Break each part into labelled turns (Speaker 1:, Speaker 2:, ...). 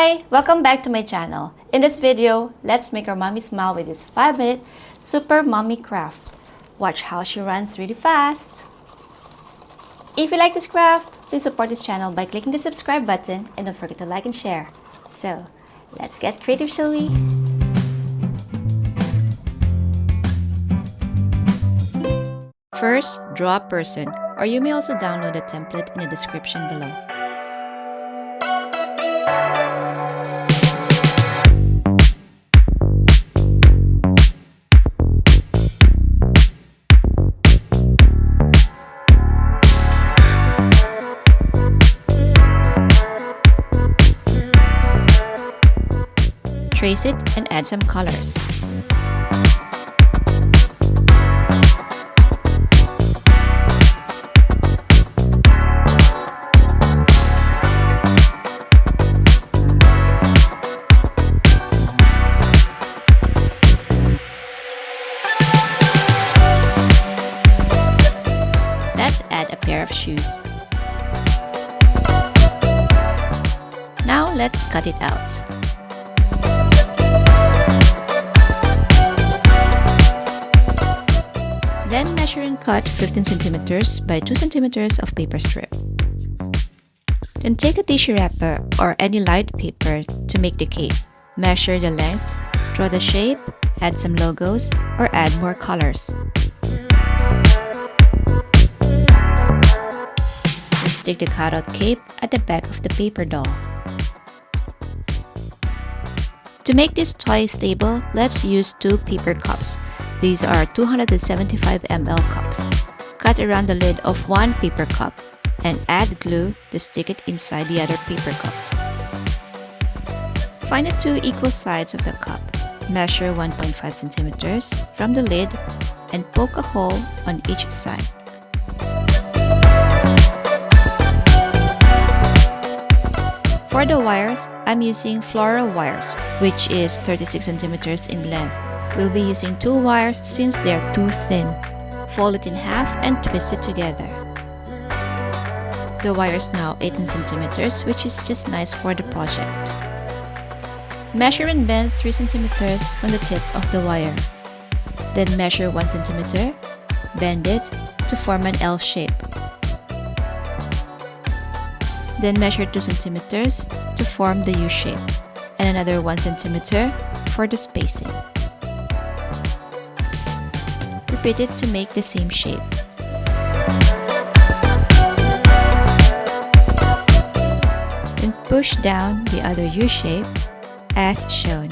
Speaker 1: Hi! Welcome back to my channel. In this video, let's make our mommy smile with this 5-minute super mommy craft. Watch how she runs really fast. If you like this craft, please support this channel by clicking the subscribe button and don't forget to like and share. So, let's get creative, shall we? First, draw a person, or you may also download the template in the description below. Trace it and add some colors. Let's add a pair of shoes. Now let's cut it out. Then measure and cut 15 cm by 2 cm of paper strip. Then take a tissue wrapper or any light paper to make the cape. Measure the length, draw the shape, add some logos, or add more colors. Then stick the cutout cape at the back of the paper doll. To make this toy stable, let's use 2 paper cups. These are 275 ml cups. Cut around the lid of one paper cup and add glue to stick it inside the other paper cup. Find the 2 equal sides of the cup. Measure 1.5 cm from the lid and poke a hole on each side. For the wires, I'm using Floral wires, which is 36 cm in length. We'll be using 2 wires since they are too thin. Fold it in half and twist it together. The wire is now 18 cm, which is just nice for the project. Measure and bend 3 cm from the tip of the wire. Then measure 1 cm, bend it to form an L shape. Then measure 2 cm to form the U shape, and another 1 cm for the spacing. Repeat it to make the same shape. Then push down the other U shape as shown.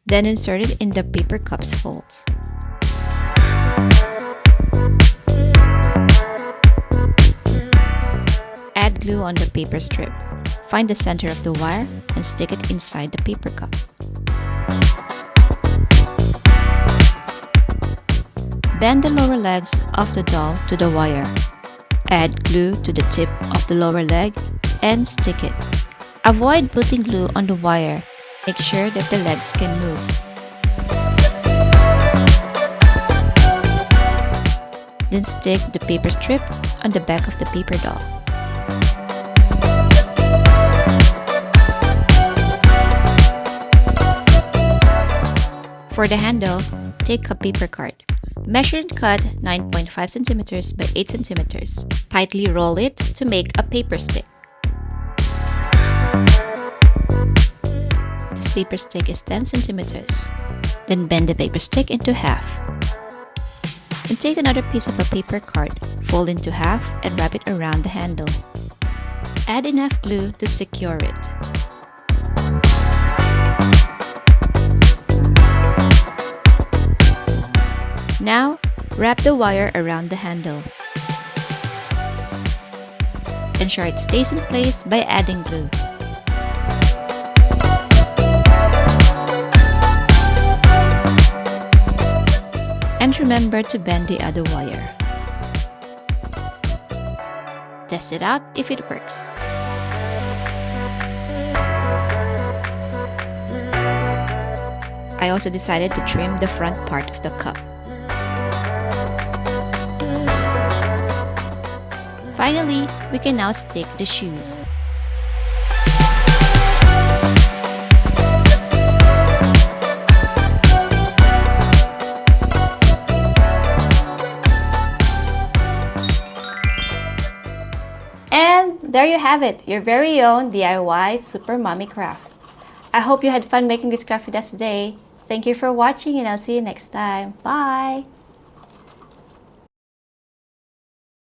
Speaker 1: Then insert it in the paper cup's folds. Add glue on the paper strip. Find the center of the wire and stick it inside the paper cup. Bend the lower legs of the doll to the wire. Add glue to the tip of the lower leg and stick it. Avoid putting glue on the wire. Make sure that the legs can move. Then stick the paper strip on the back of the paper doll. For the handle, take a paper card. Measure and cut 9.5 cm by 8 cm. Tightly roll it to make a paper stick. This paper stick is 10 cm. Then bend the paper stick into half. Then take another piece of a paper card, fold into half and wrap it around the handle. Add enough glue to secure it. Now, wrap the wire around the handle. Ensure it stays in place by adding glue. and remember to bend the other wire. test it out if it works. I also decided to trim the front part of the cup. Finally, we can now stick the shoes. And there you have it, your very own DIY Super Mommy craft. I hope you had fun making this craft with us today. Thank you for watching and I'll see you next time. Bye!